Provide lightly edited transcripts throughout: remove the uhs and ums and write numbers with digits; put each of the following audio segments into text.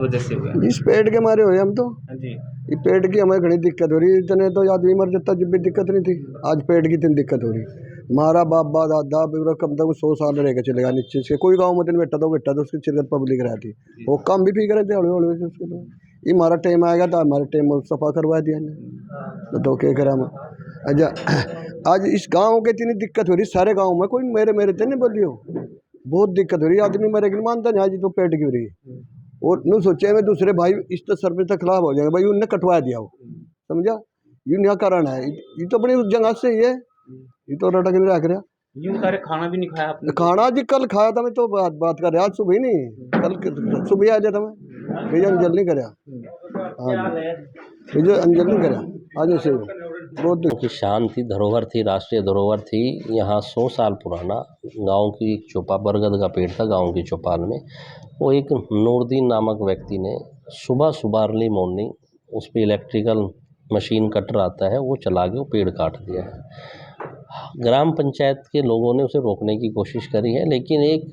वजह से हुआ? इस पेड़ के मारे हुए हम तो। हाँ जी। ये पेड़ की हमें घनी दिक्कत हो रही है, इतने तो आदमी मर जाता जब भी दिक्कत नहीं थी, आज पेड़ की इतनी दिक्कत हो रही। हमारा बाप दादा पूरा कम से कम 100 साल रह के चलेगा नीचे से, कोई गाँव में तो बेटा तो उसकी चिरगत पब्लिक रहती, वो काम भी ठीक रहते हौली हौली से उसके तो। ये हमारा टाइम आएगा तो हमारे टाइम में सफा करवा दिया ने तो क्या करा हम। अच्छा आज इस गाँव के इतनी दिक्कत हो रही, सारे गाँव में कोई मेरे मेरे तो नहीं बोलियो, बहुत दिक्कत हो रही, आदमी मरे नहीं मानता नहीं, आज तो पेट की हो रही। और न सोचे में दूसरे भाई इस तो सर पे तक खिलाफ हो जाएगा भाई, उनने कटवा दिया वो, समझा, ये नया कारण है, ये तो अपनी जगह से ही है, ये तो रटक नहीं रख रहा। यूं बता रहे खाना भी नहीं खाया आपने? खाना जी कल खाया था मैं, तो बात कर रहा, आज सुबह ही नहीं, कल सुबह आ जाता मैं, भैया अंजल नहीं करा। हाँ जी, भैया अंजल नहीं करा आज से बहुत की शान थी, धरोहर थी, राष्ट्रीय धरोहर थी। यहाँ 100 साल पुराना गांव की एक चौपा बरगद का पेड़ था गांव की चौपाल में। वो एक नूरदीन नामक व्यक्ति ने सुबह सुबह अर्ली मॉर्निंग उस पर इलेक्ट्रिकल मशीन कटर आता है, वो चला के वो पेड़ काट दिया है। ग्राम पंचायत के लोगों ने उसे रोकने की कोशिश करी है, लेकिन एक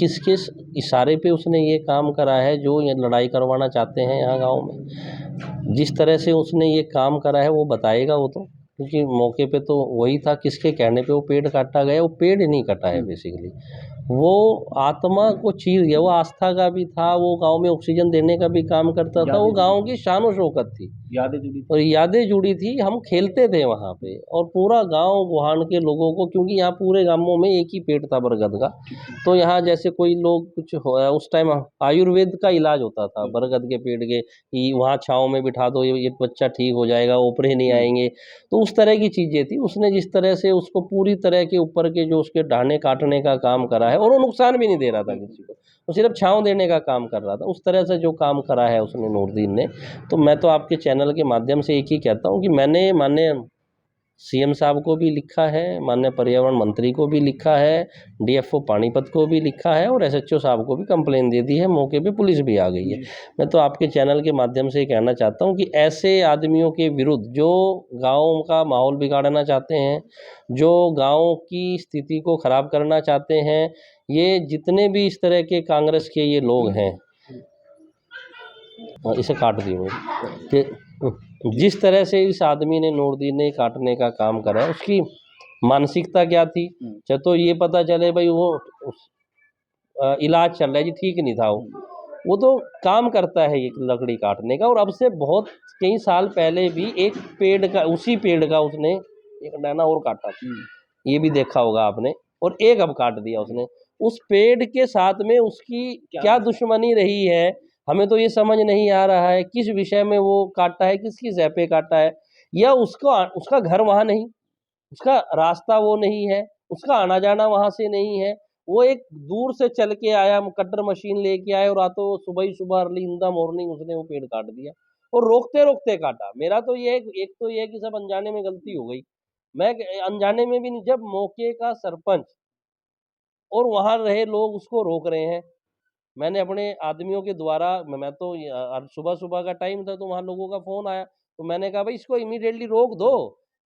किसके इशारे पे उसने ये काम करा है, जो ये लड़ाई करवाना चाहते हैं यहाँ गांव में। जिस तरह से उसने ये काम करा है वो बताएगा वो तो, क्योंकि मौके पे तो वही था, किसके कहने पे वो पेड़ काटा गया, वो पेड़ नहीं कटा है बेसिकली, वो आत्मा को चीर गया। वो आस्था का भी था, वो गांव में ऑक्सीजन देने का भी काम करता था, वो गांव की शान और शौकत थी, यादें जुड़ी और यादें जुड़ी थी। हम खेलते थे वहाँ पे, और पूरा गांव गुहान के लोगों को, क्योंकि यहाँ पूरे गांवों में एक ही पेड़ था बरगद का, तो यहाँ जैसे कोई लोग कुछ हो उस टाइम आयुर्वेद का इलाज होता था बरगद के पेड़ के, कि वहाँ छाँव में बिठा दो, ये बच्चा ठीक हो जाएगा, ओपरे नहीं आएंगे, तो उस तरह की चीज़ें थी। उसने जिस तरह से उसको पूरी तरह के ऊपर के जो उसके डाने काटने का काम करा है, और वो नुकसान भी नहीं दे रहा था किसी को, वो सिर्फ छाँव देने का काम कर रहा था, उस तरह से जो काम करा है उसने नूरदीन ने। तो मैं तो आपके चैनल के माध्यम से एक ही कहता हूँ कि मैंने माननीय सीएम साहब को भी लिखा है, माननीय पर्यावरण मंत्री को भी लिखा है, डीएफओ पानीपत को भी लिखा है, और एसएचओ साहब को भी कंप्लेन दे दी है, मौके पे पुलिस भी आ गई है। मैं तो आपके चैनल के माध्यम से कहना चाहता हूँ कि ऐसे आदमियों के विरुद्ध जो गाँव का माहौल बिगाड़ना चाहते हैं, जो गाँव की स्थिति को ख़राब करना चाहते हैं, ये जितने भी इस तरह के कांग्रेस के ये लोग हैं, इसे काट दिए कि जिस तरह से इस आदमी ने नूरदीन ने काटने का काम करा है, उसकी मानसिकता क्या थी। चाहे तो ये पता चले भाई वो इलाज चल रहा है जी, ठीक नहीं था वो तो काम करता है एक लकड़ी काटने का। और अब से बहुत कई साल पहले भी एक पेड़ का, उसी पेड़ का उसने एक डाना और काटा था, ये भी देखा होगा आपने, और एक अब काट दिया उसने। उस पेड़ के साथ में उसकी क्या दुश्मनी रही है, हमें तो ये समझ नहीं आ रहा है। किस विषय में वो काटा है, किसकी जय पे काटा है, या उसका घर वहाँ नहीं, उसका रास्ता वो नहीं है, उसका आना जाना वहाँ से नहीं है, वो एक दूर से चल के आया, कटर मशीन लेके आया, और रातों सुबह ही सुबह अर्ली इन द मॉर्निंग उसने वो पेड़ काट दिया, और रोकते रोकते काटा। मेरा तो ये एक तो ये है कि सब अनजाने में गलती हो गई, मैं अनजाने में भी नहीं, जब मौके का सरपंच और वहाँ रहे लोग उसको रोक रहे हैं, मैंने अपने आदमियों के द्वारा, मैं तो सुबह सुबह का टाइम था, तो वहाँ लोगों का फ़ोन आया, तो मैंने कहा भाई इसको इमीडिएटली रोक दो,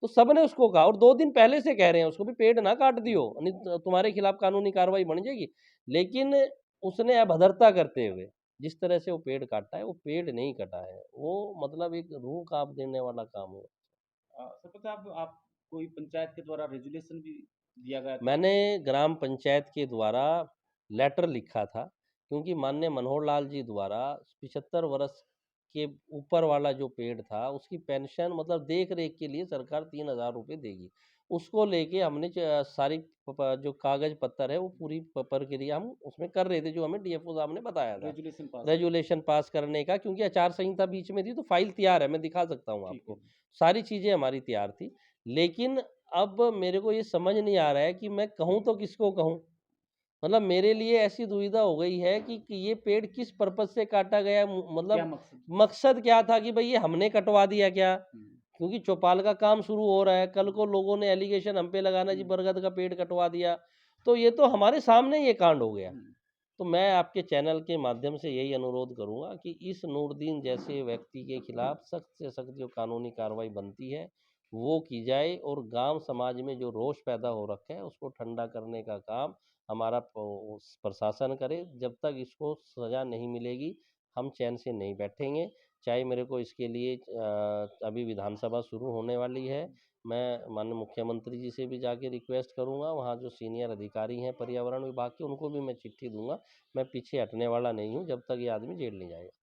तो सबने उसको कहा, और 2 दिन पहले से कह रहे हैं उसको भी पेड़ ना काट दियो, नहीं तो तुम्हारे खिलाफ कानूनी कार्रवाई बन जाएगी। लेकिन उसने अभद्रता करते हुए जिस तरह से वो पेड़ काटा है, वो पेड़ नहीं कटा है, वो मतलब एक रूह काँप देने वाला काम हुआ। सरपंच साहब, आप कोई पंचायत के द्वारा रेजुलेशन भी दिया गया था? मैंने ग्राम पंचायत के द्वारा लेटर लिखा था, क्योंकि माननीय मनोहर लाल जी द्वारा 75 वर्ष के ऊपर वाला जो पेड़ था, उसकी पेंशन मतलब देख रेख के लिए सरकार 3,000 रुपये देगी। उसको लेके हमने सारी जो कागज पत्तर है वो पूरी प्रक्रिया हम उसमें कर रहे थे, जो हमें डीएफओ साहब ने बताया था रेजुलेशन पास करने का, क्योंकि आचार संहिता बीच में थी, तो फाइल तैयार है, मैं दिखा सकता हूँ आपको, सारी चीज़ें हमारी तैयार थी। लेकिन अब मेरे को ये समझ नहीं आ रहा है कि मैं कहूँ तो किसको कहूँ। मतलब मेरे लिए ऐसी दुविधा हो गई है कि ये पेड़ किस पर्पज से काटा गया, मतलब मकसद क्या था, कि भाई ये हमने कटवा दिया क्या, क्योंकि चौपाल का काम शुरू हो रहा है, कल को लोगों ने एलिगेशन हम पे लगाना जी बरगद का पेड़ कटवा दिया, तो ये तो हमारे सामने ये कांड हो गया। तो मैं आपके चैनल के माध्यम से यही अनुरोध करूंगा कि इस नूरदीन जैसे व्यक्ति के खिलाफ सख्त से सख्त जो कानूनी कार्रवाई बनती है वो की जाए, और गांव समाज में जो रोष पैदा हो रखा है उसको ठंडा करने का काम हमारा प्रशासन करे। जब तक इसको सज़ा नहीं मिलेगी हम चैन से नहीं बैठेंगे। चाहे मेरे को इसके लिए अभी विधानसभा शुरू होने वाली है, मैं माननीय मुख्यमंत्री जी से भी जाके रिक्वेस्ट करूंगा, वहाँ जो सीनियर अधिकारी हैं पर्यावरण विभाग के, उनको भी मैं चिट्ठी दूंगा। मैं पीछे हटने वाला नहीं हूँ जब तक ये आदमी जेल नहीं जाएगा।